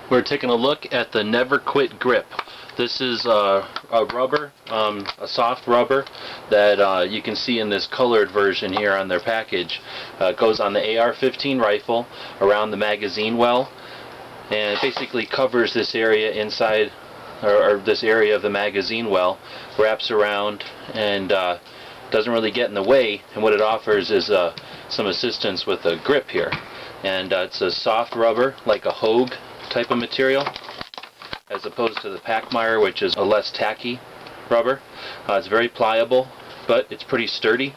We're taking a look at the Never Quit grip. This is a rubber, a soft rubber that you can see in this colored version here on their package. It goes on the AR15 rifle around the magazine well, and it basically covers this area inside, or this area of the magazine well, wraps around and doesn't really get in the way, and what it offers is some assistance with a grip here. And it's a soft rubber, like a Hogue type of material, as opposed to the Pachmayr, which is a less tacky rubber. It's very pliable, but it's pretty sturdy.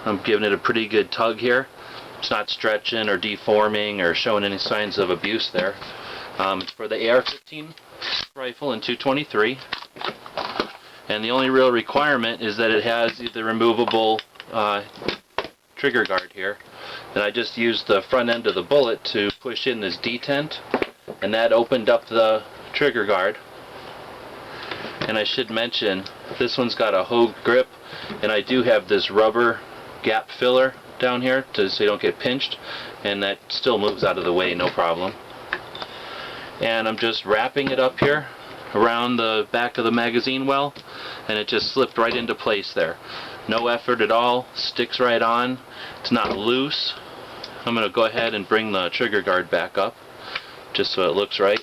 I'm giving it a pretty good tug here. It's not stretching or deforming or showing any signs of abuse there. It's for the AR15 rifle in 223, and the only real requirement is that it has the removable trigger guard here. And I just used the front end of the bullet to push in this detent, and that opened up the trigger guard. And I should mention, this one's got a Hogue grip, and I do have this rubber gap filler down here so you don't get pinched, and that still moves out of the way, no problem. And I'm just wrapping it up here around the back of the magazine well, and it just slipped right into place there. No effort at all, sticks right on. It's not loose. I'm going to go ahead and bring the trigger guard back up just so it looks right,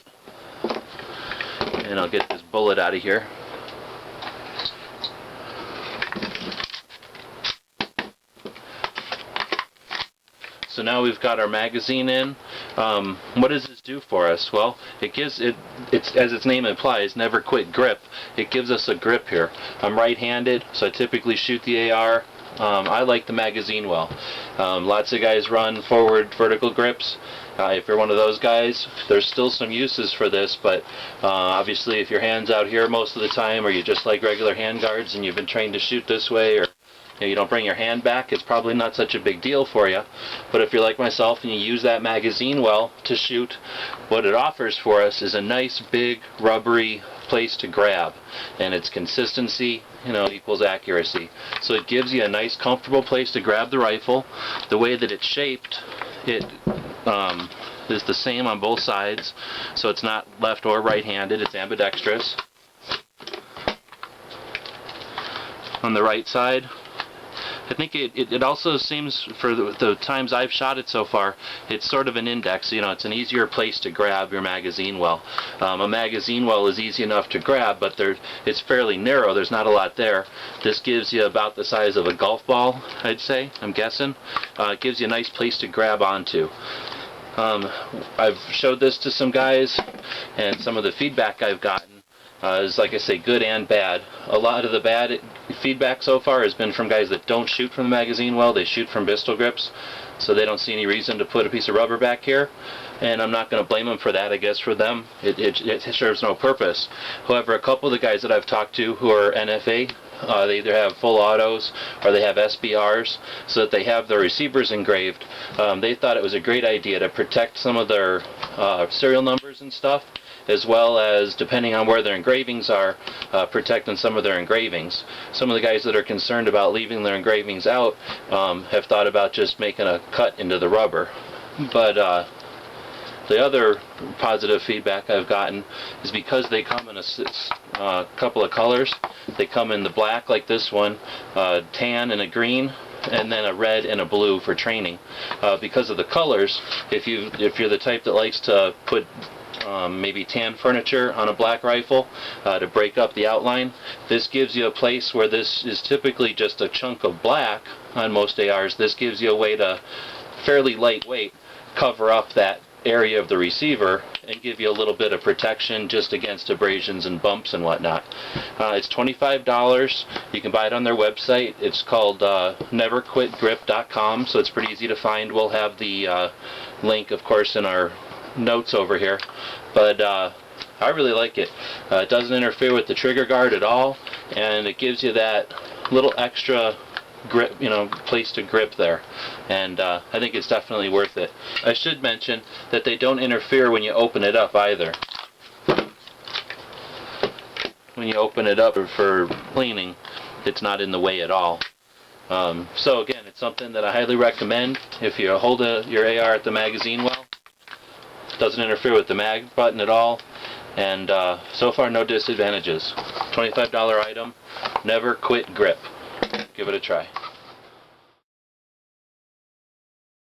and I'll get this bullet out of here. So now we've got our magazine in. What does this do for us? Well, it gives it's as its name implies, Never Quit grip. It gives us a grip here. I'm right-handed, so I typically shoot the AR. I like the magazine well. Lots of guys run forward vertical grips. If you're one of those guys, there's still some uses for this, but obviously if your hand's out here most of the time, or you just like regular hand guards and you've been trained to shoot this way, or you don't bring your hand back, it's probably not such a big deal for you. But if you're like myself and you use that magazine well to shoot, what it offers for us is a nice big rubbery place to grab, and its consistency, equals accuracy. So it gives you a nice comfortable place to grab the rifle. The way that it's shaped, it is the same on both sides, so it's not left or right-handed, it's ambidextrous. On the right side, I think it also seems, for the times I've shot it so far, it's sort of an index. It's an easier place to grab your magazine well. A magazine well is easy enough to grab, but it's fairly narrow. There's not a lot there. This gives you about the size of a golf ball, I'd say, I'm guessing. It gives you a nice place to grab onto. I've showed this to some guys, and some of the feedback I've gotten is, like I say, good and bad. A lot of the bad feedback so far has been from guys that don't shoot from the magazine well, they shoot from pistol grips, so they don't see any reason to put a piece of rubber back here, and I'm not going to blame them for that. I guess for them it serves no purpose. However, a couple of the guys that I've talked to who are NFA, they either have full autos or they have SBRs, so that they have their receivers engraved. They thought it was a great idea to protect some of their serial numbers and stuff, as well as, depending on where their engravings are, protecting some of their engravings. Some of the guys that are concerned about leaving their engravings out have thought about just making a cut into the rubber. But the other positive feedback I've gotten is because they come in a couple of colors. They come in the black, like this one, tan and a green, and then a red and a blue for training. Because of the colors, if you're the type that likes to put maybe tan furniture on a black rifle to break up the outline, this gives you a place where this is typically just a chunk of black on most ARs. This gives you a way to fairly lightweight cover up that area of the receiver and give you a little bit of protection just against abrasions and bumps and whatnot. It's $25. You can buy it on their website. It's called neverquitgrip.com, so it's pretty easy to find. We'll have the link, of course, in our notes over here, but I really like it. It doesn't interfere with the trigger guard at all, and it gives you that little extra grip, place to grip there, and I think it's definitely worth it. I should mention that they don't interfere when you open it up either. When you open it up for cleaning, it's not in the way at all. So again, it's something that I highly recommend if you hold your AR at the magazine well. doesn't interfere with the mag button at all, and so far no disadvantages. $25 item, never quit grip. Give it a try.